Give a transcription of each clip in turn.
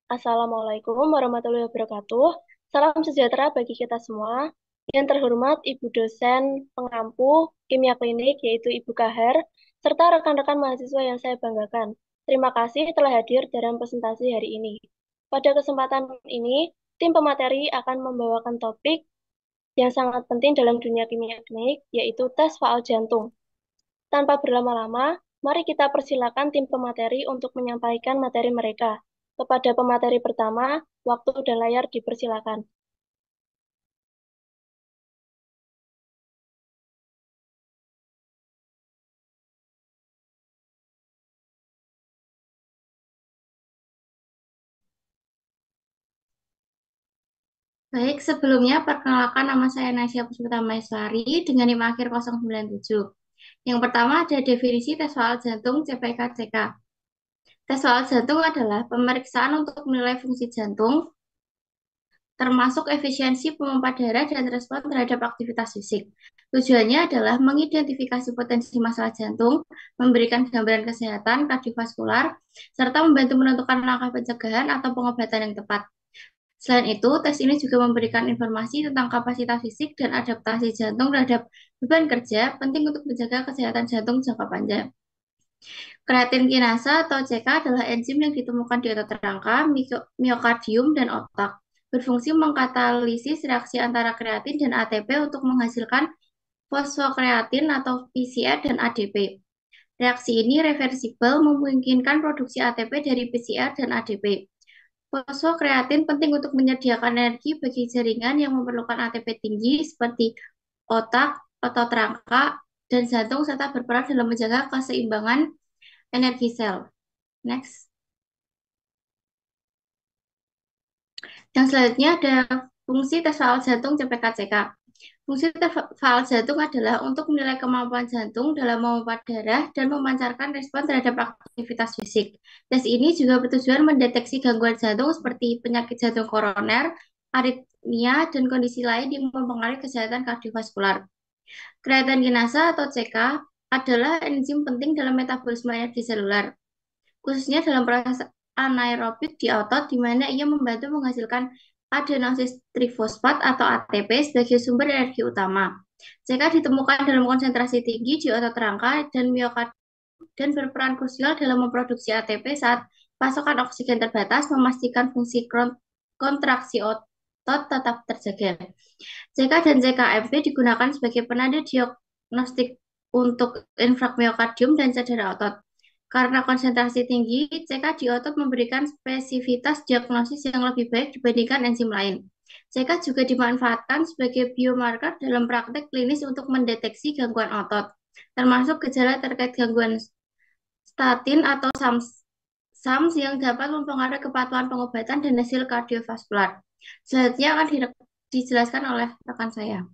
Assalamualaikum warahmatullahi wabarakatuh. Salam sejahtera bagi kita semua. Yang terhormat Ibu dosen pengampu kimia klinik yaitu Ibu Kahar, serta rekan-rekan mahasiswa yang saya banggakan. Terima kasih telah hadir dalam presentasi hari ini. Pada kesempatan ini, tim pemateri akan membawakan topik yang sangat penting dalam dunia kimia klinik, yaitu tes faal jantung. Tanpa berlama-lama, mari kita persilakan tim pemateri untuk menyampaikan materi mereka. Kepada pemateri pertama, waktu dan layar dipersilakan. Baik, sebelumnya perkenalkan nama saya Nasya Puspita Maeswari dengan NIM akhir 097. Yang pertama ada definisi tes soal jantung CPK-CK. Tes soal jantung adalah pemeriksaan untuk menilai fungsi jantung, termasuk efisiensi pompa darah dan respon terhadap aktivitas fisik. Tujuannya adalah mengidentifikasi potensi masalah jantung, memberikan gambaran kesehatan kardiovaskular, serta membantu menentukan langkah pencegahan atau pengobatan yang tepat. Selain itu, tes ini juga memberikan informasi tentang kapasitas fisik dan adaptasi jantung terhadap beban kerja, penting untuk menjaga kesehatan jantung jangka panjang. Kreatin kinasa atau CK adalah enzim yang ditemukan di otot rangka, miokardium, dan otak. Berfungsi mengkatalisis reaksi antara kreatin dan ATP untuk menghasilkan fosfokreatin atau PCR dan ADP. Reaksi ini reversibel memungkinkan produksi ATP dari PCR dan ADP. Fosfokreatin penting untuk menyediakan energi bagi jaringan yang memerlukan ATP tinggi seperti otak, otot rangka, dan jantung serta berperan dalam menjaga keseimbangan energi sel. Next. Yang selanjutnya ada fungsi tes faal jantung CPK-CK. Fungsi tes faal jantung adalah untuk menilai kemampuan jantung dalam memompa darah dan memancarkan respon terhadap aktivitas fisik. Tes ini juga bertujuan mendeteksi gangguan jantung seperti penyakit jantung koroner, aritmia, dan kondisi lain yang mempengaruhi kesehatan kardiovaskular. Kreatin kinasa atau CK adalah enzim penting dalam metabolisme energi seluler, khususnya dalam proses anaerobik di otot, di mana ia membantu menghasilkan adenosis trifosfat atau ATP sebagai sumber energi utama. CK ditemukan dalam konsentrasi tinggi di otot rangka dan miokard dan berperan krusial dalam memproduksi ATP saat pasokan oksigen terbatas, memastikan fungsi kontraksi otot tetap terjaga. CK dan CKMP digunakan sebagai penanda diagnostik untuk infark miokardium dan cedera otot. Karena konsentrasi tinggi, CK di otot memberikan spesifitas diagnosis yang lebih baik dibandingkan enzim lain. CK juga dimanfaatkan sebagai biomarker dalam praktek klinis untuk mendeteksi gangguan otot, termasuk gejala terkait gangguan statin atau SAMS yang dapat mempengaruhi kepatuhan pengobatan dan hasil kardiovaskular. Selanjutnya akan dijelaskan oleh rekan saya.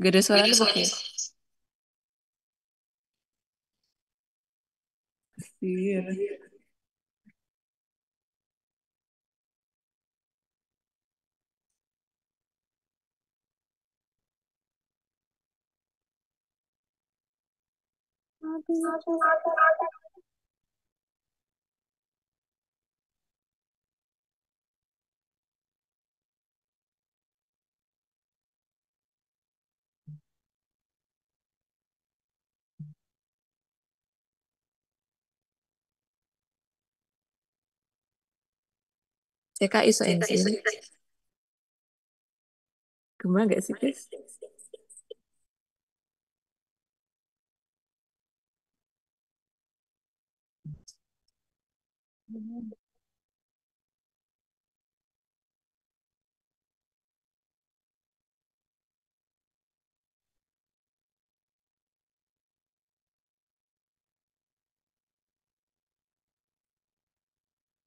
Gak ada suara lu pakai. Iya. CK isoenzim. Gimana nggak sih, guys?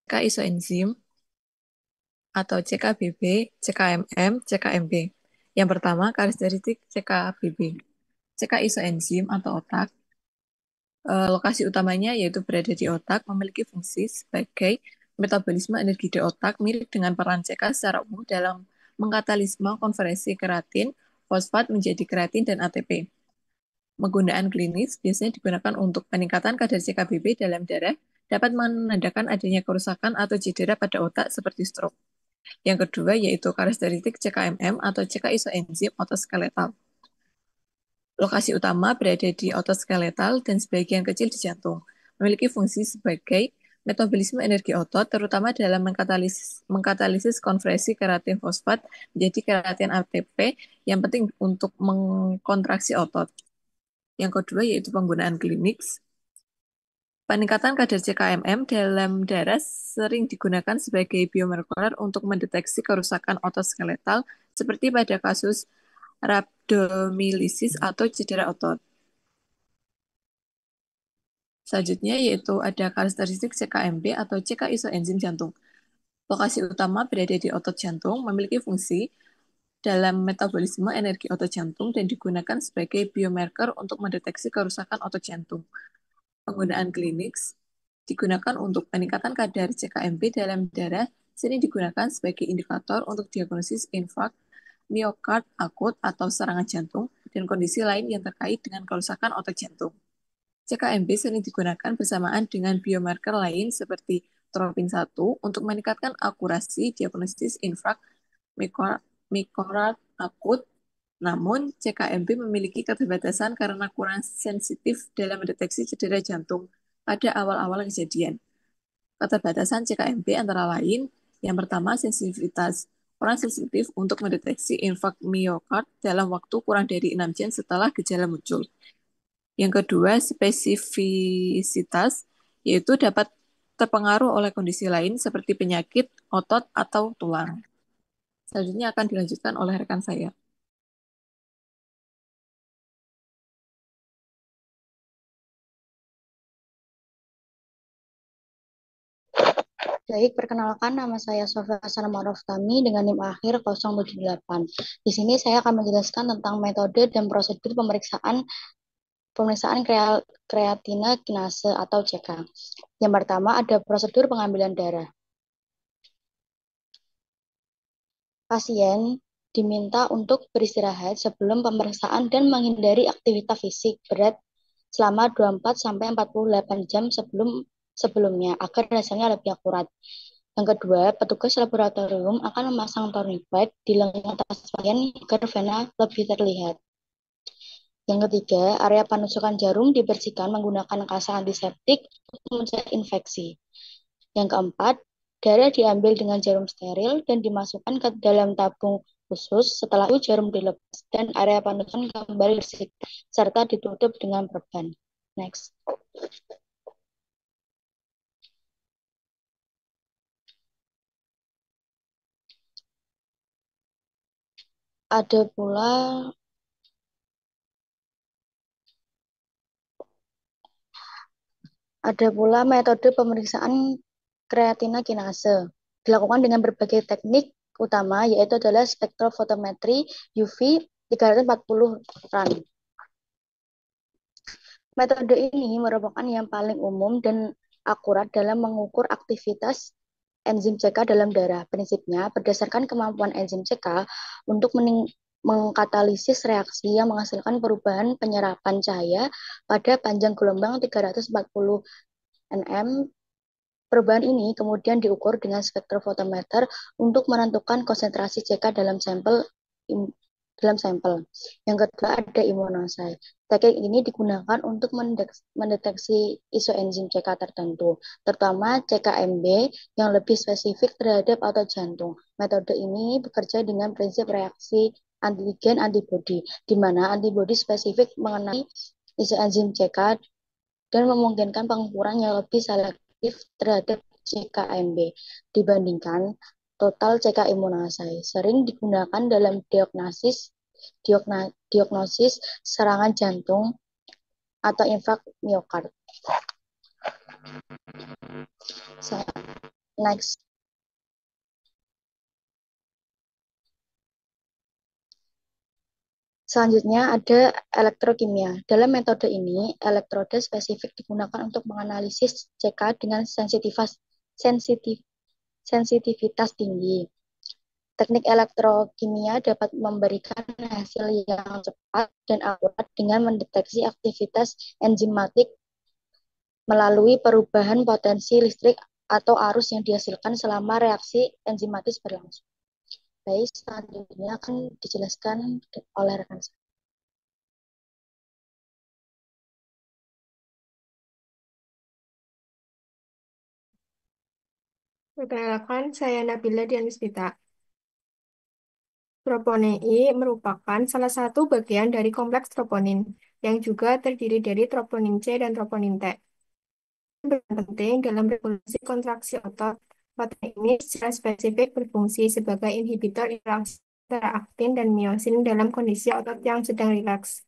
CK isoenzim atau CKBB, CKMM, CKMB. Yang pertama, karakteristik CKBB. CK isoenzim atau otak, lokasi utamanya yaitu berada di otak, memiliki fungsi sebagai metabolisme energi di otak, mirip dengan peran CK secara umum dalam mengkatalisme konversi keratin, fosfat menjadi keratin dan ATP. Penggunaan klinis biasanya digunakan untuk peningkatan kadar CKBB dalam darah, dapat menandakan adanya kerusakan atau cedera pada otak seperti stroke. Yang kedua yaitu karakteristik CKMM atau CK isoenzim otoskeletal. Lokasi utama berada di otot skeletal dan sebagian kecil di jantung. Memiliki fungsi sebagai metabolisme energi otot, terutama dalam mengkatalisis konversi keratin fosfat menjadi keratin ATP yang penting untuk mengkontraksi otot. Yang kedua yaitu penggunaan klinik. Peningkatan kadar CKMM dalam darah sering digunakan sebagai biomarker untuk mendeteksi kerusakan otot skeletal seperti pada kasus rhabdomyolysis atau cedera otot. Selanjutnya yaitu ada karakteristik CKMB atau CK isoenzim jantung. Lokasi utama berada di otot jantung, memiliki fungsi dalam metabolisme energi otot jantung dan digunakan sebagai biomarker untuk mendeteksi kerusakan otot jantung. Penggunaan klinik digunakan untuk peningkatan kadar CKMB dalam darah, sering digunakan sebagai indikator untuk diagnosis infark, miokard akut atau serangan jantung, dan kondisi lain yang terkait dengan kerusakan otot jantung. CKMB sering digunakan bersamaan dengan biomarker lain seperti tropin 1 untuk meningkatkan akurasi diagnosis infark miokard akut. Namun, CKMB memiliki keterbatasan karena kurang sensitif dalam mendeteksi cedera jantung pada awal-awal kejadian. Keterbatasan CKMB antara lain, yang pertama sensitivitas. Kurang sensitif untuk mendeteksi infark miokard dalam waktu kurang dari 6 jam setelah gejala muncul. Yang kedua, spesifisitas, yaitu dapat terpengaruh oleh kondisi lain seperti penyakit, otot, atau tulang. Selanjutnya akan dilanjutkan oleh rekan saya. Baik, perkenalkan nama saya Sofia Hasanah Tami dengan NIM akhir 078. Di sini saya akan menjelaskan tentang metode dan prosedur pemeriksaan kreatina kinase atau CK. Yang pertama ada prosedur pengambilan darah. Pasien diminta untuk beristirahat sebelum pemeriksaan dan menghindari aktivitas fisik berat selama 24-48 jam sebelumnya agar hasilnya lebih akurat. Yang kedua, petugas laboratorium akan memasang tourniquet di lengan atas pasien agar vena lebih terlihat. Yang ketiga, area penusukan jarum dibersihkan menggunakan kasa antiseptik untuk mencegah infeksi. Yang keempat, darah diambil dengan jarum steril dan dimasukkan ke dalam tabung khusus. Setelah itu jarum dilepas dan area penusukan kembali bersih serta ditutup dengan perban. Next. Ada pula metode pemeriksaan kreatina kinase dilakukan dengan berbagai teknik utama yaitu adalah spektrofotometri UV 340 run. Metode ini merupakan yang paling umum dan akurat dalam mengukur aktivitas enzim CK dalam darah. Prinsipnya berdasarkan kemampuan enzim CK untuk mengkatalisis reaksi yang menghasilkan perubahan penyerapan cahaya pada panjang gelombang 340 nm. Perubahan ini kemudian diukur dengan spektrofotometer untuk menentukan konsentrasi CK dalam sampel. Yang kedua ada imunosai. Teknik ini digunakan untuk mendeteksi isoenzim CK tertentu, terutama CKMB yang lebih spesifik terhadap otot jantung. Metode ini bekerja dengan prinsip reaksi antigen-antibodi, di mana antibodi spesifik mengenai isoenzim CK dan memungkinkan pengukuran yang lebih selektif terhadap CKMB dibandingkan total CK imunisasi. Sering digunakan dalam diagnosis serangan jantung atau infak miokard. Next. Selanjutnya ada elektrokimia. Dalam metode ini, elektroda spesifik digunakan untuk menganalisis CK dengan sensitivitas tinggi. Teknik elektrokimia dapat memberikan hasil yang cepat dan akurat dengan mendeteksi aktivitas enzimatik melalui perubahan potensi listrik atau arus yang dihasilkan selama reaksi enzimatis berlangsung. Baik, selanjutnya akan dijelaskan oleh rekan saya. Perkenalkan, saya Nabila Dianusbita. Troponin I merupakan salah satu bagian dari kompleks troponin, yang juga terdiri dari troponin C dan troponin T. Berperan penting dalam regulasi kontraksi otot. Protein ini secara spesifik berfungsi sebagai inhibitor interaksi antara aktin dan miosin dalam kondisi otot yang sedang rileks,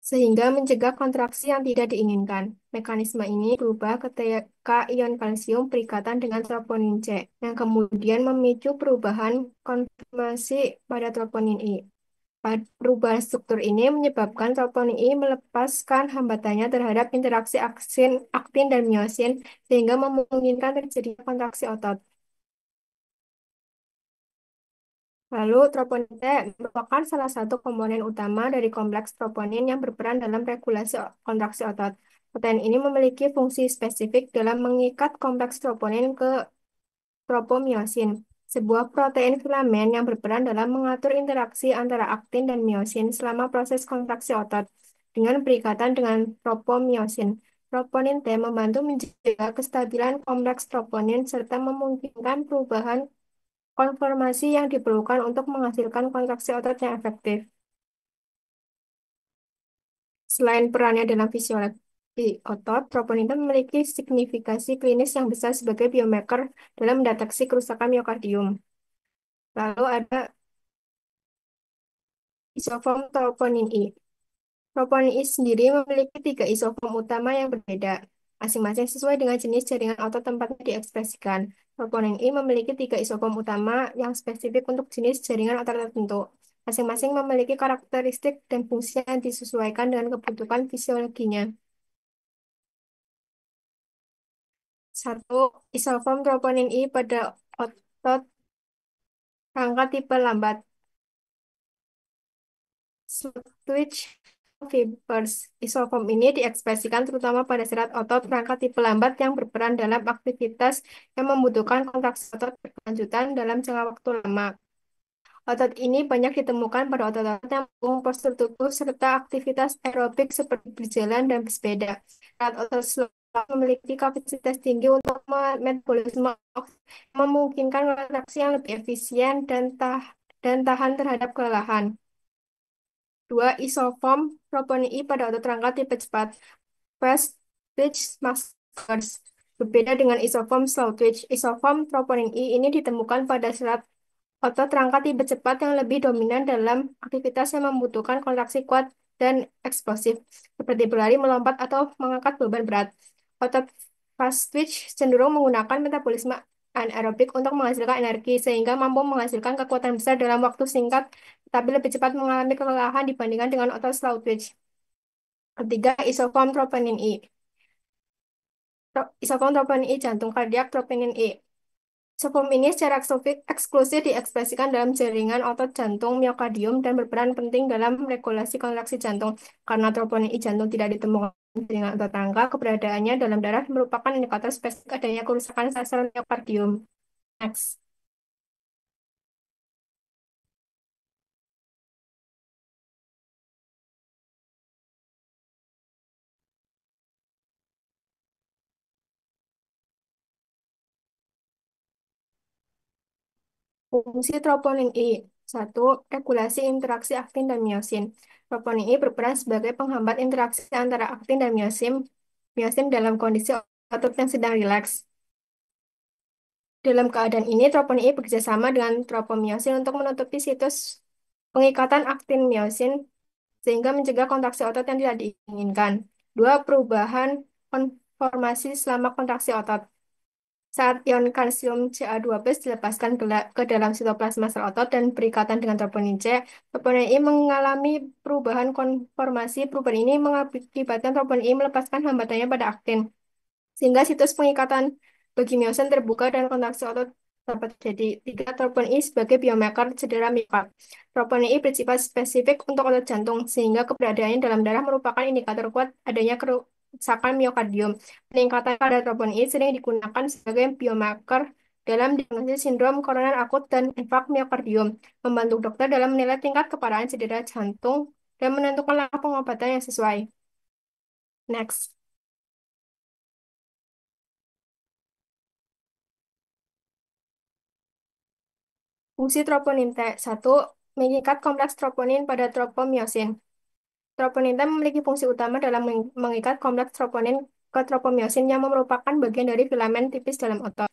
sehingga mencegah kontraksi yang tidak diinginkan. Mekanisme ini berubah ketika ion kalsium berikatan dengan troponin C, yang kemudian memicu perubahan konformasi pada troponin I. Perubahan struktur ini menyebabkan troponin I melepaskan hambatannya terhadap interaksi aktin dan miosin, sehingga memungkinkan terjadinya kontraksi otot. Lalu, troponin T merupakan salah satu komponen utama dari kompleks troponin yang berperan dalam regulasi kontraksi otot. Protein ini memiliki fungsi spesifik dalam mengikat kompleks troponin ke tropomiosin, sebuah protein filamen yang berperan dalam mengatur interaksi antara aktin dan miosin selama proses kontraksi otot. Dengan berikatan dengan tropomiosin, troponin T membantu menjaga kestabilan kompleks troponin serta memungkinkan perubahan konformasi yang diperlukan untuk menghasilkan kontraksi otot yang efektif. Selain perannya dalam fisiologi otot, troponin memiliki signifikasi klinis yang besar sebagai biomarker dalam mendeteksi kerusakan miokardium. Lalu ada isoform troponin I. Troponin I sendiri memiliki 3 isoform utama yang berbeda, masing-masing sesuai dengan jenis jaringan otot tempatnya diekspresikan. Troponin I memiliki 3 isoform utama yang spesifik untuk jenis jaringan otot tertentu. Masing-masing memiliki karakteristik dan fungsi yang disesuaikan dengan kebutuhan fisiologinya. 1. Isoform troponin I pada otot rangka tipe lambat. Switch fibers. Isoform ini diekspresikan terutama pada serat otot rangka tipe lambat yang berperan dalam aktivitas yang membutuhkan kontraksi otot berkelanjutan dalam jangka waktu lama. Otot ini banyak ditemukan pada otot-otot yang mendukung postur tubuh serta aktivitas aerobik seperti berjalan dan bersepeda. Serat otot slow memiliki kapasitas tinggi untuk metabolisme memungkinkan kontraksi yang lebih efisien dan tahan terhadap kelelahan. 2. Isoform troponin I pada otot rangka tipe cepat. Fast twitch muscles. Berbeda dengan isoform slow twitch. Isoform troponin I ini ditemukan pada serat otot rangka tipe cepat yang lebih dominan dalam aktivitas yang membutuhkan kontraksi kuat dan eksplosif, seperti berlari, melompat, atau mengangkat beban berat. Otot fast twitch cenderung menggunakan metabolisme anaerobik untuk menghasilkan energi, sehingga mampu menghasilkan kekuatan besar dalam waktu singkat, tapi lebih cepat mengalami kelelahan dibandingkan dengan otot slow twitch. Ketiga, isoform troponin I. Isoform troponin I jantung kardiak troponin I. Isoform ini secara eksklusif diekspresikan dalam jaringan otot jantung miokardium dan berperan penting dalam regulasi kontraksi jantung. Karena troponin I jantung tidak ditemukan di jaringan otot rangka, keberadaannya dalam darah merupakan indikator spesifik adanya kerusakan sel miokardium. Next. Fungsi troponin I. Satu, regulasi interaksi aktin dan miosin. Troponin I berperan sebagai penghambat interaksi antara aktin dan miosin dalam kondisi otot yang sedang rileks. Dalam keadaan ini, troponin I bekerja sama dengan tropomiosin untuk menutupi situs pengikatan aktin miosin sehingga mencegah kontraksi otot yang tidak diinginkan. Dua, perubahan konformasi selama kontraksi otot. Saat ion kalsium Ca12 dilepaskan ke dalam sitoplasma sel otot dan berikatan dengan troponin C, troponin I mengalami perubahan konformasi. Perubahan ini mengakibatkan troponin I melepaskan hambatannya pada aktin, sehingga situs pengikatan bagi miosin terbuka dan kontraksi otot dapat terjadi. Tiga, troponin I sebagai biomarker cedera miokard. Troponin I bersifat spesifik untuk otot jantung, sehingga keberadaannya dalam darah merupakan indikator kuat adanya kerusakan miokardium. Peningkatan kadar troponin I sering digunakan sebagai biomarker dalam diagnosis sindrom koroner akut dan infark miokardium, membantu dokter dalam menilai tingkat keparahan cedera jantung dan menentukan langkah pengobatan yang sesuai. Next. Fungsi troponin T. Satu, mengikat kompleks troponin pada tropomiosin. Troponin T memiliki fungsi utama dalam mengikat kompleks troponin ke tropomiosin yang merupakan bagian dari filamen tipis dalam otot.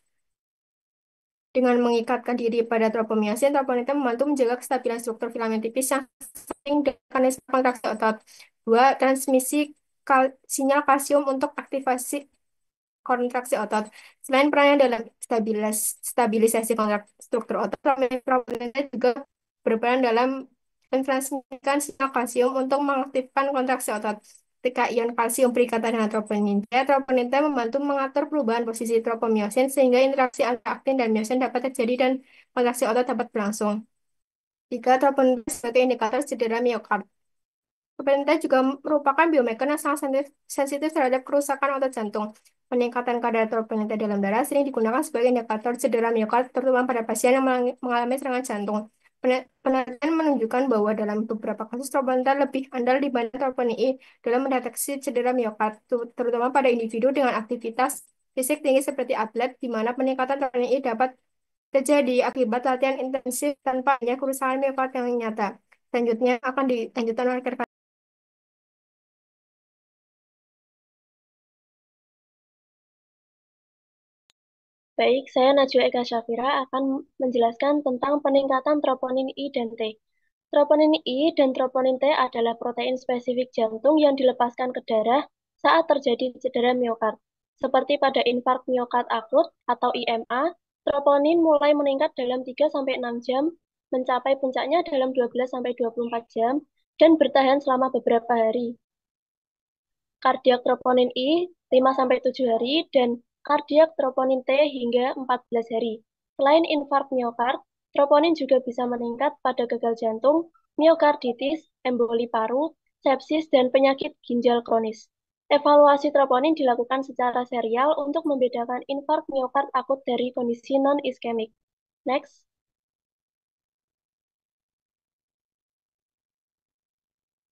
Dengan mengikatkan diri pada tropomiosin, troponin T membantu menjaga kestabilan struktur filamen tipis yang sering mekanisme kontraksi otot. Dua, transmisi sinyal kalsium untuk aktivasi kontraksi otot. Selain perannya dalam stabilisasi struktur otot, troponin juga berperan dalam mentransmisikan sinyal kalsium untuk mengaktifkan kontraksi otot. Ketika ion kalsium berikatan dengan troponin T membantu mengatur perubahan posisi tropomiosin sehingga interaksi antara aktin dan miosin dapat terjadi dan kontraksi otot dapat berlangsung. Tiga, troponin T sebagai indikator cedera miokard. Pemerintah juga merupakan biomarker yang sangat sensitif terhadap kerusakan otot jantung. Peningkatan kadar troponin T dalam darah sering digunakan sebagai indikator cedera miokard, terutama pada pasien yang mengalami serangan jantung. Penelitian menunjukkan bahwa dalam beberapa kasus troponin T lebih andal dibanding troponin I dalam mendeteksi cedera miokard, terutama pada individu dengan aktivitas fisik tinggi seperti atlet, di mana peningkatan troponin I dapat terjadi akibat latihan intensif tanpa adanya kerusakan miokard yang nyata. Selanjutnya akan dilanjutkan oleh rekan. Baik, saya Najwa Eka Syafira akan menjelaskan tentang peningkatan troponin I dan T. Troponin I dan troponin T adalah protein spesifik jantung yang dilepaskan ke darah saat terjadi cedera miokard. Seperti pada infark miokard akut atau IMA, troponin mulai meningkat dalam 3-6 jam, mencapai puncaknya dalam 12-24 jam, dan bertahan selama beberapa hari. Kardiak troponin I 5-7 hari dan kardiak troponin T hingga 14 hari. Selain infark miokard, troponin juga bisa meningkat pada gagal jantung, miokarditis, emboli paru, sepsis, dan penyakit ginjal kronis. Evaluasi troponin dilakukan secara serial untuk membedakan infark miokard akut dari kondisi non-iskemik. Next.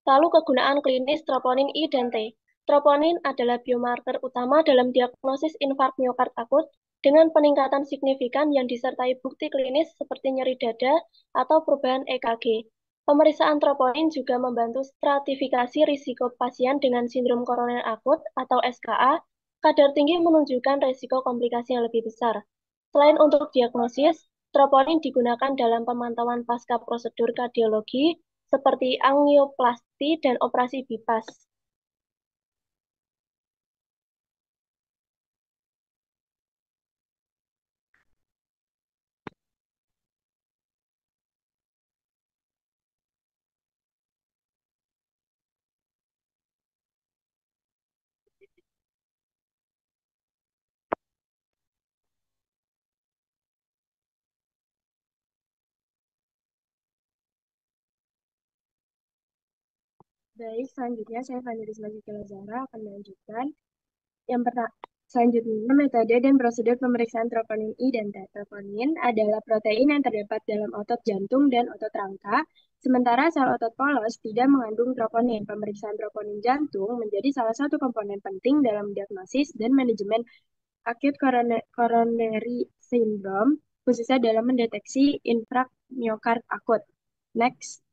Lalu kegunaan klinis troponin I dan T. Troponin adalah biomarker utama dalam diagnosis infark miokard akut dengan peningkatan signifikan yang disertai bukti klinis seperti nyeri dada atau perubahan EKG. Pemeriksaan troponin juga membantu stratifikasi risiko pasien dengan sindrom koroner akut atau SKA. Kadar tinggi menunjukkan risiko komplikasi yang lebih besar. Selain untuk diagnosis, troponin digunakan dalam pemantauan pasca prosedur kardiologi seperti angioplasti dan operasi bypass. Baik, selanjutnya saya Vanessa Zikila Zahra akan melanjutkan. Yang pertama, selanjutnya metode dan prosedur pemeriksaan troponin I dan T. Troponin adalah protein yang terdapat dalam otot jantung dan otot rangka, sementara sel otot polos tidak mengandung troponin. Pemeriksaan troponin jantung menjadi salah satu komponen penting dalam diagnosis dan manajemen acute coronary syndrome khususnya dalam mendeteksi infark miokard akut. Next.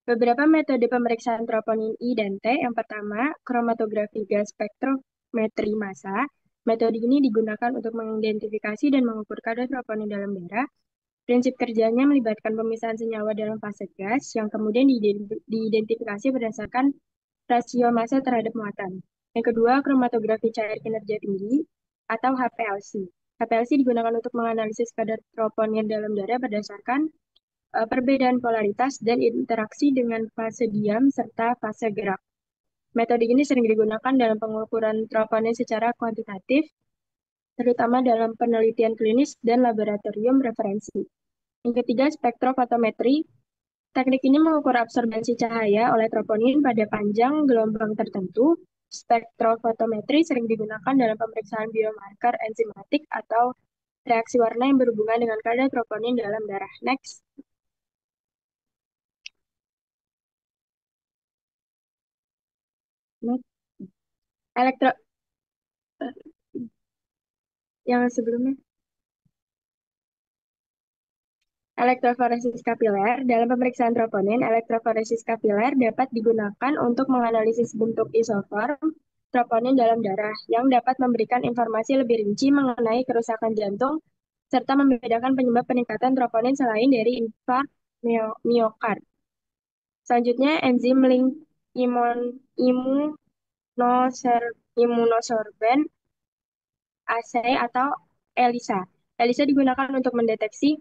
Beberapa metode pemeriksaan troponin I dan T. Yang pertama, kromatografi gas spektrometri massa. Metode ini digunakan untuk mengidentifikasi dan mengukur kadar troponin dalam darah. Prinsip kerjanya melibatkan pemisahan senyawa dalam fase gas yang kemudian diidentifikasi berdasarkan rasio massa terhadap muatan. Yang kedua, kromatografi cair kinerja tinggi atau HPLC. HPLC digunakan untuk menganalisis kadar troponin dalam darah berdasarkan perbedaan polaritas dan interaksi dengan fase diam serta fase gerak. Metode ini sering digunakan dalam pengukuran troponin secara kuantitatif, terutama dalam penelitian klinis dan laboratorium referensi. Yang ketiga, spektrofotometri. Teknik ini mengukur absorbensi cahaya oleh troponin pada panjang gelombang tertentu. Spektrofotometri sering digunakan dalam pemeriksaan biomarker enzimatik atau reaksi warna yang berhubungan dengan kadar troponin dalam darah. Next. Yang sebelumnya. Elektroforesis kapiler. Dalam pemeriksaan troponin, elektroforesis kapiler dapat digunakan untuk menganalisis bentuk isoform troponin dalam darah yang dapat memberikan informasi lebih rinci mengenai kerusakan jantung serta membedakan penyebab peningkatan troponin selain dari infark miokard. Selanjutnya, enzim link immunosorben assay atau ELISA. ELISA digunakan untuk mendeteksi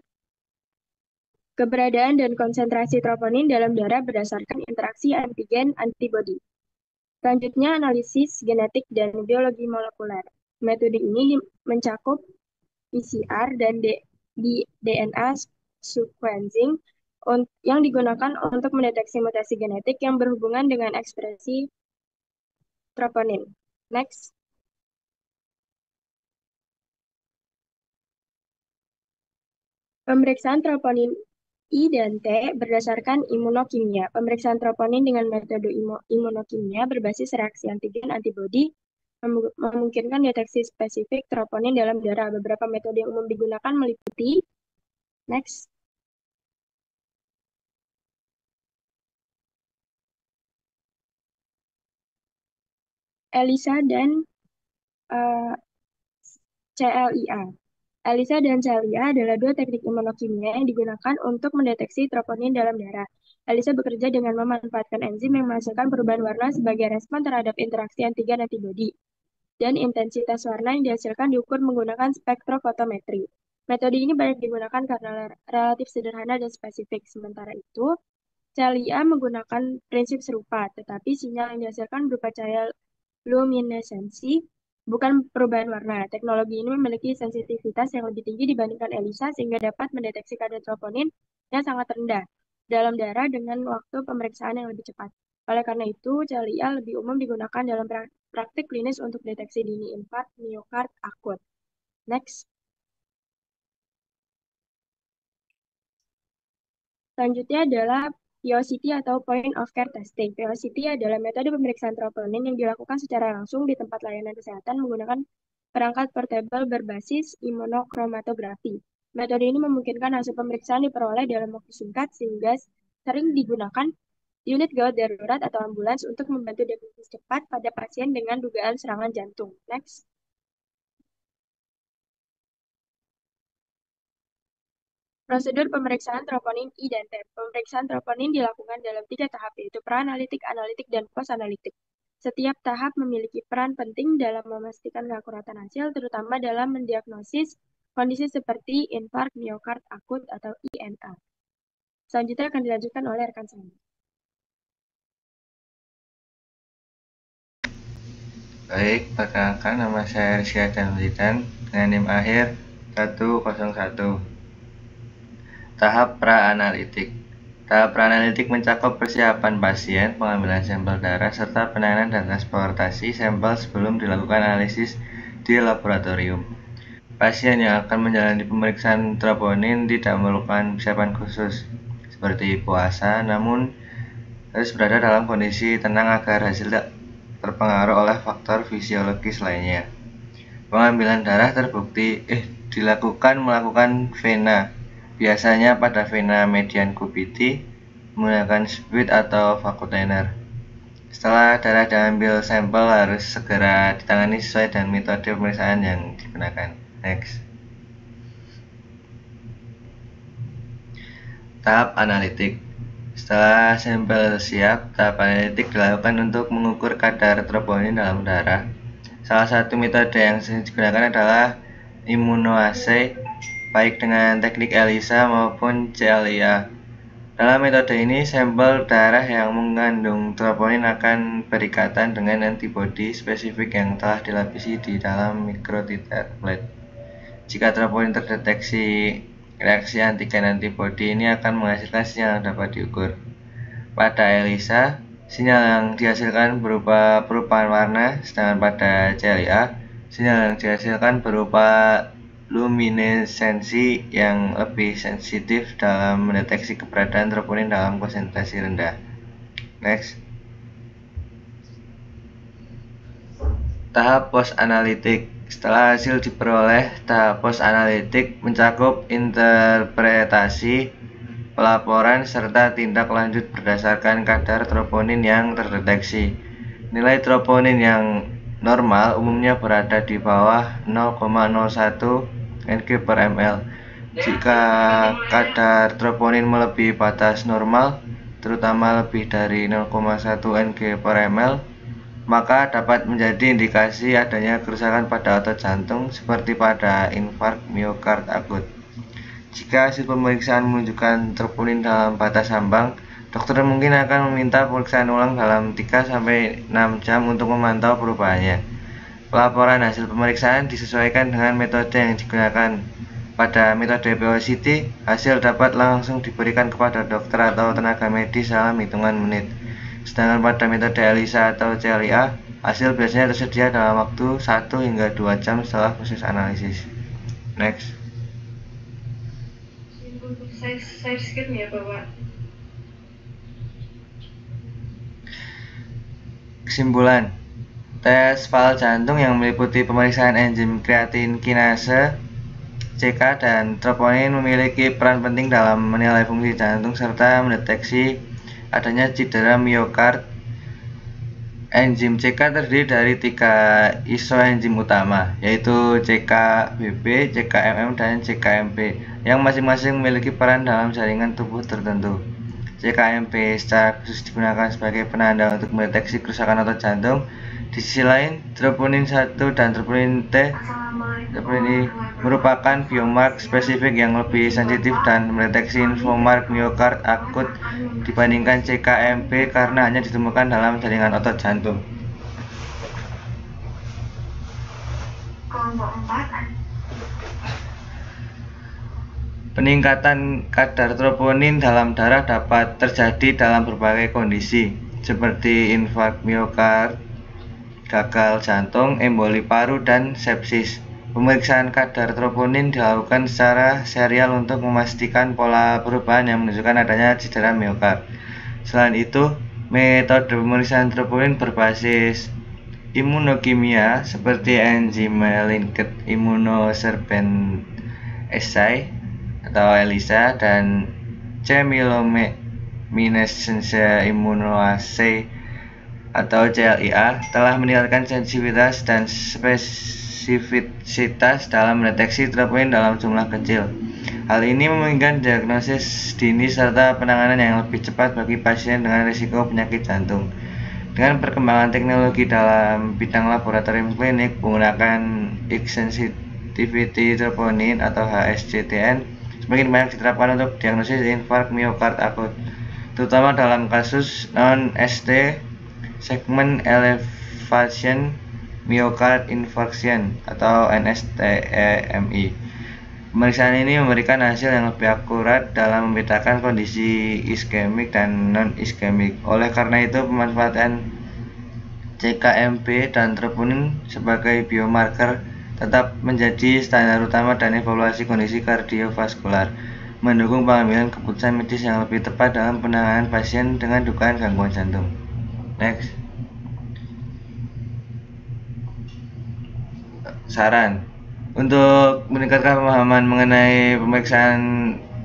keberadaan dan konsentrasi troponin dalam darah berdasarkan interaksi antigen-antibodi. Selanjutnya, analisis genetik dan biologi molekuler. Metode ini mencakup PCR dan DNA sequencing yang digunakan untuk mendeteksi mutasi genetik yang berhubungan dengan ekspresi troponin. Next. Pemeriksaan troponin I dan T berdasarkan imunokimia. Pemeriksaan troponin dengan metode imunokimia berbasis reaksi antigen-antibodi memungkinkan deteksi spesifik troponin dalam darah. Beberapa metode yang umum digunakan meliputi next. ELISA dan CLIA. ELISA dan CLIA adalah dua teknik imunokimia yang digunakan untuk mendeteksi troponin dalam darah. ELISA bekerja dengan memanfaatkan enzim yang menghasilkan perubahan warna sebagai respon terhadap interaksi antigen-antibodi. Dan intensitas warna yang dihasilkan diukur menggunakan spektrofotometri. Metode ini banyak digunakan karena relatif sederhana dan spesifik. Sementara itu, CLIA menggunakan prinsip serupa, tetapi sinyal yang dihasilkan berupa cahaya luminesensi, bukan perubahan warna. Teknologi ini memiliki sensitivitas yang lebih tinggi dibandingkan ELISA sehingga dapat mendeteksi kadar troponin yang sangat rendah dalam darah dengan waktu pemeriksaan yang lebih cepat. Oleh karena itu, CLIA lebih umum digunakan dalam praktik klinis untuk deteksi dini infark miokard akut. Next. Selanjutnya adalah POCT atau Point of Care Testing. POCT adalah metode pemeriksaan troponin yang dilakukan secara langsung di tempat layanan kesehatan menggunakan perangkat portable berbasis imunokromatografi. Metode ini memungkinkan hasil pemeriksaan diperoleh dalam waktu singkat sehingga sering digunakan unit gawat darurat atau ambulans untuk membantu diagnosis cepat pada pasien dengan dugaan serangan jantung. Next. Prosedur pemeriksaan troponin I dan T. Pemeriksaan troponin dilakukan dalam 3 tahap, yaitu pra-analitik, analitik, dan post-analitik. Setiap tahap memiliki peran penting dalam memastikan keakuratan hasil, terutama dalam mendiagnosis kondisi seperti infark miokard akut atau IMA. Selanjutnya akan dilanjutkan oleh rekan saya. Baik, perkenalkan nama saya Rizky Adnan dengan NIM akhir 101. Tahap pra-analitik. Tahap pra-analitik mencakup persiapan pasien, pengambilan sampel darah, serta penanganan dan transportasi sampel sebelum dilakukan analisis di laboratorium. Pasien yang akan menjalani pemeriksaan troponin tidak memerlukan persiapan khusus seperti puasa, namun harus berada dalam kondisi tenang agar hasil terpengaruh oleh faktor fisiologis lainnya. Pengambilan darah terbukti melakukan vena, biasanya pada vena median cupidity menggunakan speed atau vacuum. Setelah darah diambil, sampel harus segera ditangani sesuai dengan metode pemeriksaan yang digunakan. Next. Tahap analitik. Setelah sampel siap, tahap analitik dilakukan untuk mengukur kadar troponin dalam darah. Salah satu metode yang sering digunakan adalah immunoassay, baik dengan teknik ELISA maupun CLIA. Dalam metode ini, sampel darah yang mengandung troponin akan berikatan dengan antibodi spesifik yang telah dilapisi di dalam mikrotiter plate. Jika troponin terdeteksi, reaksi antigen antibodi ini akan menghasilkan sinyal yang dapat diukur. Pada ELISA, sinyal yang dihasilkan berupa perubahan warna, sedangkan pada CLIA, sinyal yang dihasilkan berupa luminesensi yang lebih sensitif dalam mendeteksi keberadaan troponin dalam konsentrasi rendah. Next. Tahap post-analitik. Setelah hasil diperoleh, tahap post-analitik mencakup interpretasi, pelaporan, serta tindak lanjut berdasarkan kadar troponin yang terdeteksi. Nilai troponin yang normal umumnya berada di bawah 0,01 Ng/ml. Jika kadar troponin melebihi batas normal, terutama lebih dari 0,1 Ng/ml, maka dapat menjadi indikasi adanya kerusakan pada otot jantung seperti pada infark miokard akut. Jika hasil pemeriksaan menunjukkan troponin dalam batas ambang, dokter mungkin akan meminta pemeriksaan ulang dalam 3-6 jam untuk memantau perubahannya. Pelaporan hasil pemeriksaan disesuaikan dengan metode yang digunakan. Pada metode POCT, hasil dapat langsung diberikan kepada dokter atau tenaga medis dalam hitungan menit. Sedangkan pada metode ELISA atau CLIA, hasil biasanya tersedia dalam waktu 1 hingga 2 jam setelah proses analisis. Next. Untuk saya skip ya Bapak. Kesimpulan. Tes fal jantung yang meliputi pemeriksaan enzim kreatin kinase, CK, dan troponin memiliki peran penting dalam menilai fungsi jantung serta mendeteksi adanya cedera miokard. Enzim CK terdiri dari 3 isoenzim utama, yaitu CKBP, CKMM, dan CKMP, yang masing-masing memiliki peran dalam jaringan tubuh tertentu. CKMP secara khusus digunakan sebagai penanda untuk mendeteksi kerusakan otot jantung. Di sisi lain, troponin 1 dan troponin T merupakan biomark spesifik yang lebih sensitif dan mendeteksi infark miokard akut dibandingkan CKMP karena hanya ditemukan dalam jaringan otot jantung. Kelompok 4. Peningkatan kadar troponin dalam darah dapat terjadi dalam berbagai kondisi, seperti infark miokard, gagal jantung, emboli paru, dan sepsis. Pemeriksaan kadar troponin dilakukan secara serial untuk memastikan pola perubahan yang menunjukkan adanya cedera miokard. Selain itu, metode pemeriksaan troponin berbasis imunokimia seperti enzim-linked immunosurveillance atau ELISA dan chemiluminescence immunoassay atau CLIA telah meningkatkan sensitivitas dan spesifisitas dalam mendeteksi troponin dalam jumlah kecil. Hal ini memungkinkan diagnosis dini serta penanganan yang lebih cepat bagi pasien dengan risiko penyakit jantung. Dengan perkembangan teknologi dalam bidang laboratorium klinik menggunakan High Sensitivity Troponin atau HSCTN, semakin banyak diterapkan untuk diagnosis infark miokard akut, terutama dalam kasus non-ST segment elevation myocard infarction atau NSTEMI. Pemeriksaan ini memberikan hasil yang lebih akurat dalam membedakan kondisi iskemik dan non-iskemik. Oleh karena itu, pemanfaatan CKMP dan troponin sebagai biomarker tetap menjadi standar utama dan evaluasi kondisi kardiovaskular, mendukung pengambilan keputusan medis yang lebih tepat dalam penanganan pasien dengan dugaan gangguan jantung. Next. saran untuk meningkatkan pemahaman mengenai pemeriksaan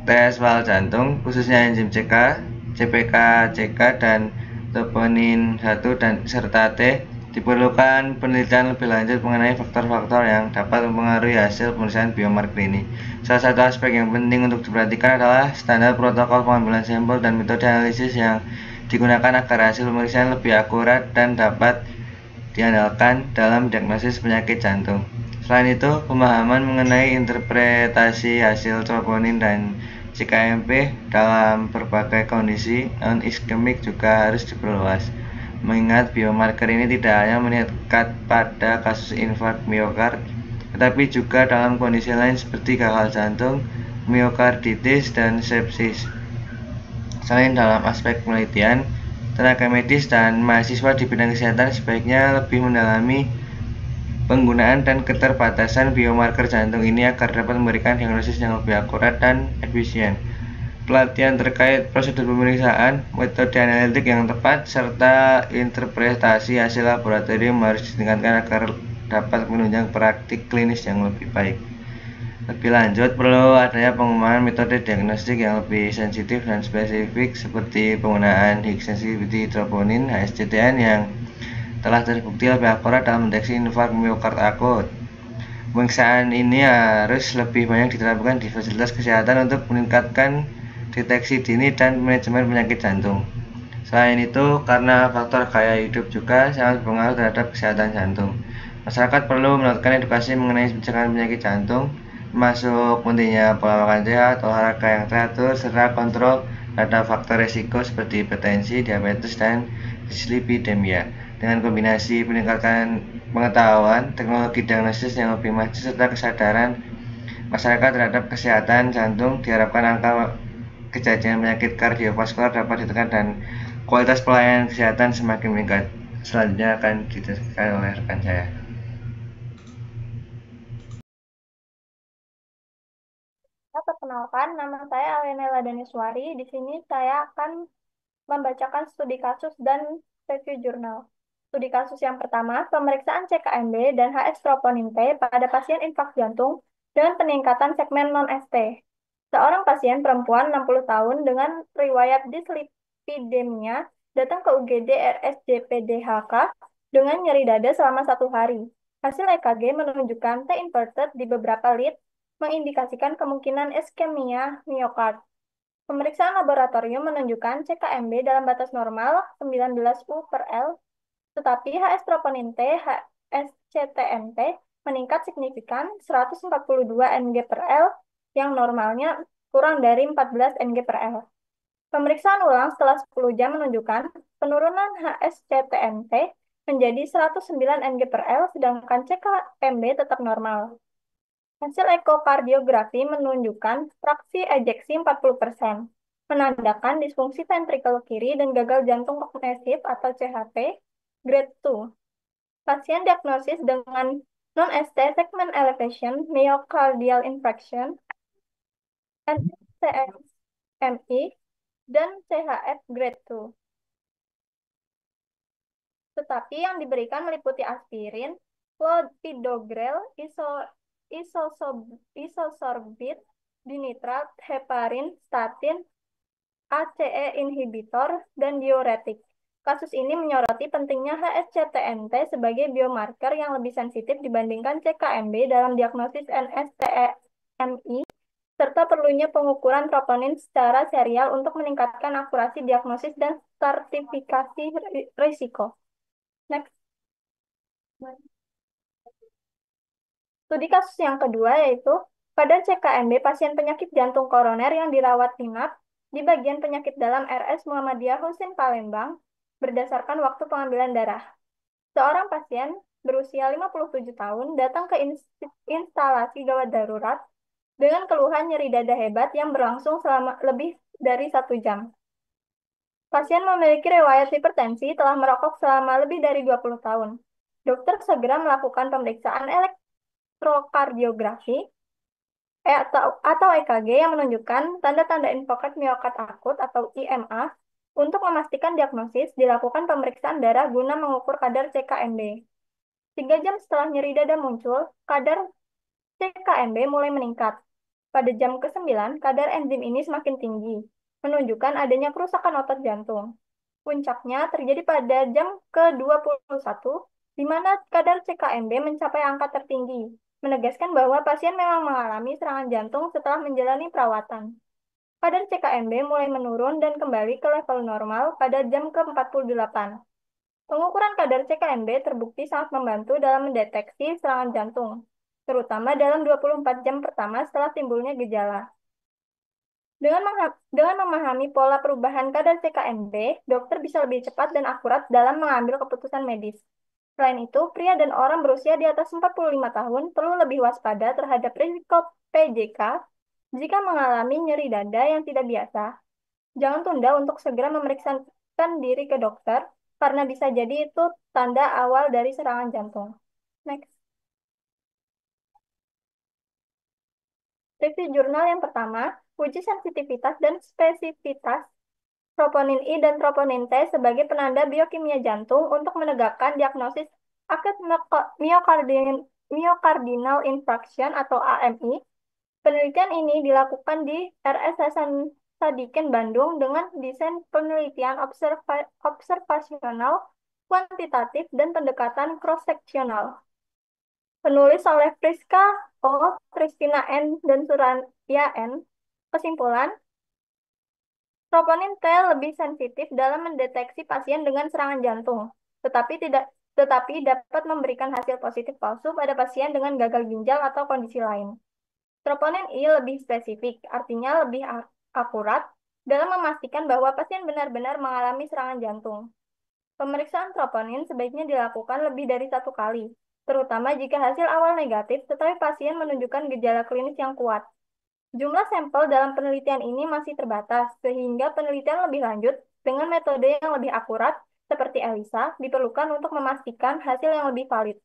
tes valve jantung, khususnya enzim CK, CPK, CK, dan troponin 1 dan serta T, diperlukan penelitian lebih lanjut mengenai faktor-faktor yang dapat mempengaruhi hasil pemeriksaan biomarker ini. Salah satu aspek yang penting untuk diperhatikan adalah standar protokol pengambilan sampel dan metode analisis yang digunakan agar hasil pemeriksaan lebih akurat dan dapat diandalkan dalam diagnosis penyakit jantung. Selain itu, pemahaman mengenai interpretasi hasil troponin dan CKMP dalam berbagai kondisi non-iskemik juga harus diperluas. Mengingat biomarker ini tidak hanya meningkat pada kasus infark miokard, tetapi juga dalam kondisi lain seperti gagal jantung, miokarditis, dan sepsis. Selain dalam aspek penelitian, tenaga medis dan mahasiswa di bidang kesehatan sebaiknya lebih mendalami penggunaan dan keterbatasan biomarker jantung ini agar dapat memberikan diagnosis yang lebih akurat dan efisien. Pelatihan terkait prosedur pemeriksaan, metode analitik yang tepat, serta interpretasi hasil laboratorium harus ditingkatkan agar dapat menunjang praktik klinis yang lebih baik. Lebih lanjut, perlu adanya pengembangan metode diagnostik yang lebih sensitif dan spesifik seperti penggunaan Higgs sensitivity troponin (HSCTN) yang telah terbukti lebih akurat dalam mendeteksi infark miokard akut. Pemeriksaan ini harus lebih banyak diterapkan di fasilitas kesehatan untuk meningkatkan deteksi dini dan manajemen penyakit jantung. Selain itu, karena faktor gaya hidup juga sangat berpengaruh terhadap kesehatan jantung, masyarakat perlu melakukan edukasi mengenai pencegahan penyakit jantung, termasuk pentingnya pola makan sehat, olahraga yang teratur, serta kontrol terhadap faktor risiko seperti hipertensi, diabetes, dan dislipidemia. Dengan kombinasi peningkatan pengetahuan, teknologi diagnosis yang lebih maju, serta kesadaran masyarakat terhadap kesehatan jantung, diharapkan angka kejadian penyakit kardiovaskular dapat ditekan dan kualitas pelayanan kesehatan semakin meningkat. Selanjutnya akan diteruskan oleh rekan saya. Perkenalkan, nama saya Alenela Daniswari. Di sini saya akan membacakan studi kasus dan review jurnal. Studi kasus yang pertama, pemeriksaan CKMB dan HS troponin T pada pasien infark jantung dengan peningkatan segmen non-ST. Seorang pasien perempuan 60 tahun dengan riwayat dislipidemia datang ke UGD RSJPDHK dengan nyeri dada selama 1 hari. Hasil EKG menunjukkan T inverted di beberapa lead, mengindikasikan kemungkinan iskemia miokard. Pemeriksaan laboratorium menunjukkan CKMB dalam batas normal 19 U per L, tetapi HS troponin T, HSCTNT meningkat signifikan 142 Ng per L yang normalnya kurang dari 14 Ng per L. Pemeriksaan ulang setelah 10 jam menunjukkan penurunan HSCTNT menjadi 109 Ng per L, sedangkan CKMB tetap normal. Hasil ekokardiografi menunjukkan fraksi ejeksi 40%, menandakan disfungsi ventrikel kiri dan gagal jantung kognitif atau CHP grade 2. Pasien diagnosis dengan non-ST segment elevation, myocardial infarction, NSCMI, dan CHF grade 2. Tetapi yang diberikan meliputi aspirin, clopidogrel, isosorbit, dinitrat, heparin, statin, ACE inhibitor, dan diuretik. Kasus ini menyoroti pentingnya HSCTNT sebagai biomarker yang lebih sensitif dibandingkan CKMB dalam diagnosis NSTMI, serta perlunya pengukuran troponin secara serial untuk meningkatkan akurasi diagnosis dan stratifikasi risiko. Next. Studi kasus yang kedua yaitu pada CKMB pasien penyakit jantung koroner yang dirawat inap di bagian penyakit dalam RS Muhammadiyah Husin Palembang berdasarkan waktu pengambilan darah. Seorang pasien berusia 57 tahun datang ke instalasi gawat darurat dengan keluhan nyeri dada hebat yang berlangsung selama lebih dari 1 jam. Pasien memiliki riwayat hipertensi, telah merokok selama lebih dari 20 tahun. Dokter segera melakukan pemeriksaan elektrokardiografi atau EKG yang menunjukkan tanda-tanda infarkt miokard akut atau IMA. Untuk memastikan diagnosis, dilakukan pemeriksaan darah guna mengukur kadar CKMB. 3 jam setelah nyeri dada muncul, kadar CKMB mulai meningkat. Pada jam ke-9, kadar enzim ini semakin tinggi, menunjukkan adanya kerusakan otot jantung. Puncaknya terjadi pada jam ke-21, di mana kadar CKMB mencapai angka tertinggi, menegaskan bahwa pasien memang mengalami serangan jantung setelah menjalani perawatan. Kadar CKMB mulai menurun dan kembali ke level normal pada jam ke-48. Pengukuran kadar CKMB terbukti sangat membantu dalam mendeteksi serangan jantung, terutama dalam 24 jam pertama setelah timbulnya gejala. Dengan memahami pola perubahan kadar CKMB, dokter bisa lebih cepat dan akurat dalam mengambil keputusan medis. Selain itu, pria dan orang berusia di atas 45 tahun perlu lebih waspada terhadap risiko PJK jika mengalami nyeri dada yang tidak biasa. Jangan tunda untuk segera memeriksakan diri ke dokter, karena bisa jadi itu tanda awal dari serangan jantung. Next. Review jurnal yang pertama, uji sensitivitas dan spesifitas troponin I dan troponin T sebagai penanda biokimia jantung untuk menegakkan diagnosis acute myocardial infarction atau AMI. Penelitian ini dilakukan di RS Hasan Sadikin Bandung dengan desain penelitian observasional, kuantitatif, dan pendekatan cross-seksional. Penulis oleh Priska O, Christina N, dan Surya N. Kesimpulan, troponin T lebih sensitif dalam mendeteksi pasien dengan serangan jantung, tetapi dapat memberikan hasil positif palsu pada pasien dengan gagal ginjal atau kondisi lain. Troponin I lebih spesifik, artinya lebih akurat dalam memastikan bahwa pasien benar-benar mengalami serangan jantung. Pemeriksaan troponin sebaiknya dilakukan lebih dari 1 kali, terutama jika hasil awal negatif tetapi pasien menunjukkan gejala klinis yang kuat. Jumlah sampel dalam penelitian ini masih terbatas, sehingga penelitian lebih lanjut dengan metode yang lebih akurat seperti ELISA diperlukan untuk memastikan hasil yang lebih valid.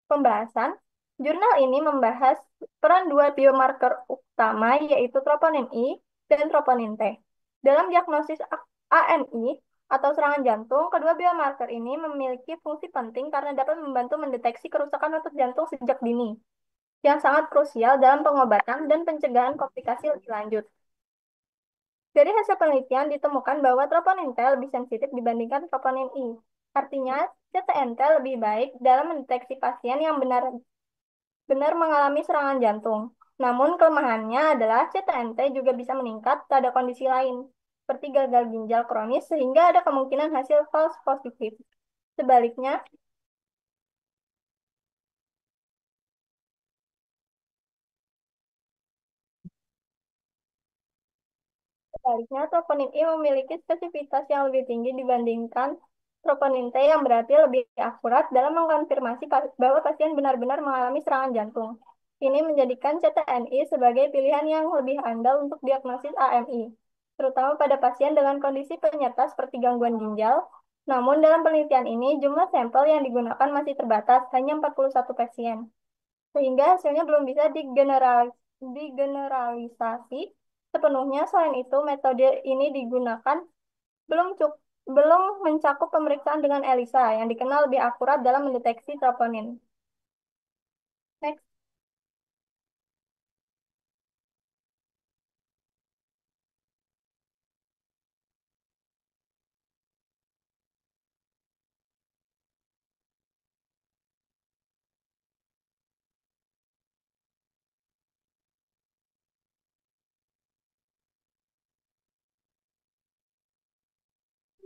Pembahasan, jurnal ini membahas peran 2 biomarker utama yaitu troponin I dan troponin T. Dalam diagnosis AMI atau serangan jantung, kedua biomarker ini memiliki fungsi penting karena dapat membantu mendeteksi kerusakan otot jantung sejak dini, yang sangat krusial dalam pengobatan dan pencegahan komplikasi lebih lanjut. Dari hasil penelitian ditemukan bahwa troponin T lebih sensitif dibandingkan troponin I. Artinya, CTNT lebih baik dalam mendeteksi pasien yang benar mengalami serangan jantung. Namun kelemahannya adalah CTNT juga bisa meningkat pada kondisi lain, seperti gagal ginjal kronis sehingga ada kemungkinan hasil false positif. Sebaliknya, troponin I memiliki spesifitas yang lebih tinggi dibandingkan troponin T yang berarti lebih akurat dalam mengkonfirmasi bahwa pasien benar-benar mengalami serangan jantung. Ini menjadikan CTNI sebagai pilihan yang lebih andal untuk diagnosis AMI, terutama pada pasien dengan kondisi penyerta seperti gangguan ginjal. Namun dalam penelitian ini, jumlah sampel yang digunakan masih terbatas, hanya 41 pasien. Sehingga hasilnya belum bisa digeneralisasi sepenuhnya. Selain itu, metode ini digunakan belum mencakup pemeriksaan dengan ELISA yang dikenal lebih akurat dalam mendeteksi troponin. Next.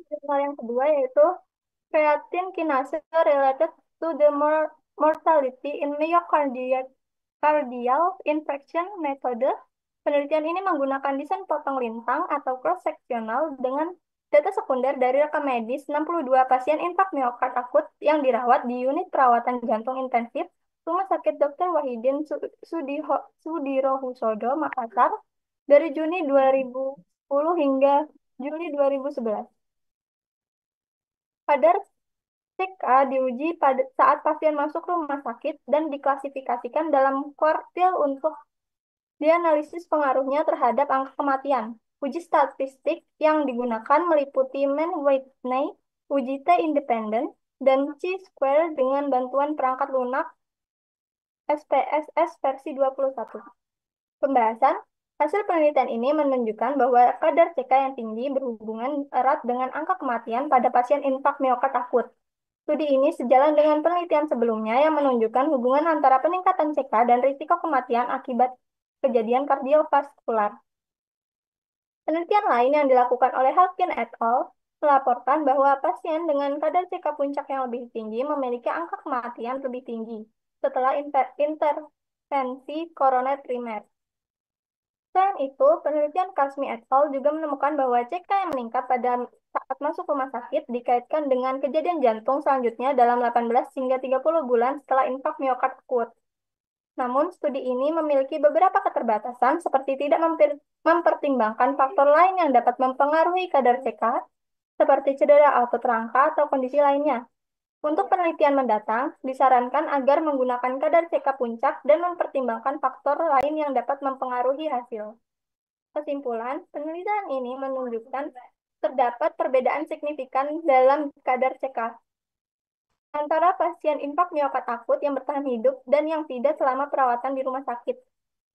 Jurnal yang kedua yaitu creatine kinase related to the mortality in myocardial infarction metode. Penelitian ini menggunakan desain potong lintang atau cross-seksional dengan data sekunder dari rekam medis 62 pasien infak miokard akut yang dirawat di unit perawatan jantung intensif Rumah Sakit Dr. Wahidin Sudirohusodo, Makassar, dari Juni 2010 hingga Juli 2011. Kadar CK diuji saat pasien masuk rumah sakit dan diklasifikasikan dalam kuartil untuk dianalisis pengaruhnya terhadap angka kematian. Uji statistik yang digunakan meliputi Mann-Whitney, uji T independen, dan chi-square dengan bantuan perangkat lunak SPSS versi 21. Pembahasan hasil penelitian ini menunjukkan bahwa kadar CK yang tinggi berhubungan erat dengan angka kematian pada pasien infark miokard akut. Studi ini sejalan dengan penelitian sebelumnya yang menunjukkan hubungan antara peningkatan CK dan risiko kematian akibat kejadian kardiovaskular. Penelitian lain yang dilakukan oleh Halkin et al. Melaporkan bahwa pasien dengan kadar CK puncak yang lebih tinggi memiliki angka kematian lebih tinggi setelah intervensi koroner primer. Selain itu, penelitian Kasmi et al. Juga menemukan bahwa CK yang meningkat pada saat masuk rumah sakit dikaitkan dengan kejadian jantung selanjutnya dalam 18 hingga 30 bulan setelah infark miokard akut. Namun, studi ini memiliki beberapa keterbatasan seperti tidak mempertimbangkan faktor lain yang dapat mempengaruhi kadar CK, seperti cedera otot rangka atau kondisi lainnya. Untuk penelitian mendatang, disarankan agar menggunakan kadar CK puncak dan mempertimbangkan faktor lain yang dapat mempengaruhi hasil. Kesimpulan, penelitian ini menunjukkan terdapat perbedaan signifikan dalam kadar CK antara pasien infark miokard akut yang bertahan hidup dan yang tidak selama perawatan di rumah sakit.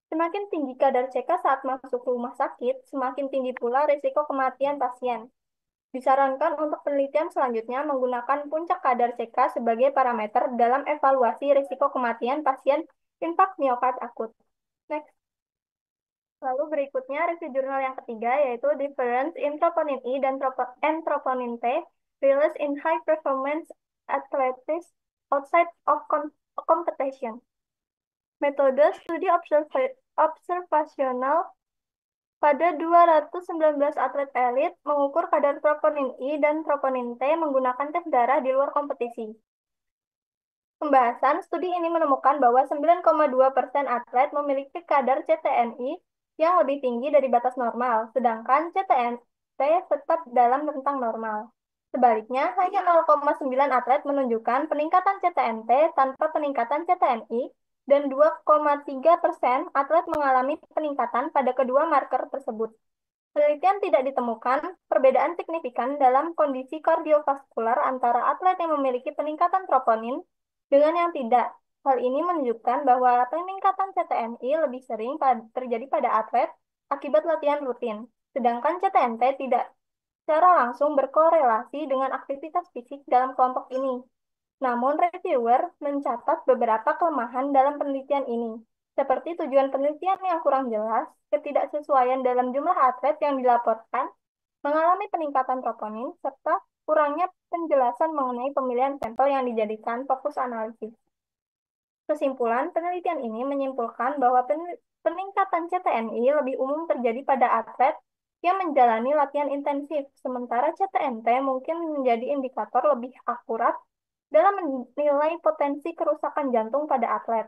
Semakin tinggi kadar CK saat masuk rumah sakit, semakin tinggi pula risiko kematian pasien. Disarankan untuk penelitian selanjutnya menggunakan puncak kadar CK sebagai parameter dalam evaluasi risiko kematian pasien infark miokard akut. Next. Lalu berikutnya review jurnal yang ketiga yaitu Difference in Troponin E dan Troponin T released in High Performance Athletics Outside of Competition. Metode studi observasional pada 219 atlet elit mengukur kadar troponin I dan troponin T menggunakan tes darah di luar kompetisi. Pembahasan studi ini menemukan bahwa 9,2% atlet memiliki kadar CTNI yang lebih tinggi dari batas normal, sedangkan CTNT tetap dalam rentang normal. Sebaliknya, hanya 0,9 atlet menunjukkan peningkatan CTNT tanpa peningkatan CTNI, dan 2,3% atlet mengalami peningkatan pada kedua marker tersebut. Penelitian tidak ditemukan perbedaan signifikan dalam kondisi kardiovaskular antara atlet yang memiliki peningkatan troponin dengan yang tidak. Hal ini menunjukkan bahwa peningkatan CTNI lebih sering terjadi pada atlet akibat latihan rutin, sedangkan CTNT tidak secara langsung berkorelasi dengan aktivitas fisik dalam kelompok ini. Namun, reviewer mencatat beberapa kelemahan dalam penelitian ini, seperti tujuan penelitian yang kurang jelas, ketidaksesuaian dalam jumlah atlet yang dilaporkan, mengalami peningkatan troponin, serta kurangnya penjelasan mengenai pemilihan sampel yang dijadikan fokus analisis. Kesimpulan, penelitian ini menyimpulkan bahwa peningkatan CTNI lebih umum terjadi pada atlet yang menjalani latihan intensif, sementara CTNT mungkin menjadi indikator lebih akurat dalam menilai potensi kerusakan jantung pada atlet.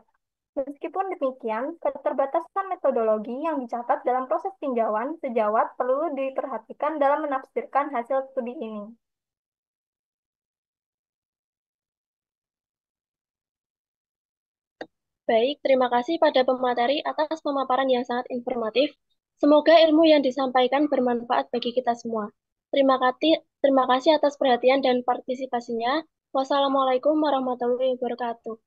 Meskipun demikian, keterbatasan metodologi yang dicatat dalam proses tinjauan sejawat perlu diperhatikan dalam menafsirkan hasil studi ini. Baik, terima kasih pada pemateri atas pemaparan yang sangat informatif. Semoga ilmu yang disampaikan bermanfaat bagi kita semua. Terima kasih atas perhatian dan partisipasinya. Wassalamualaikum warahmatullahi wabarakatuh.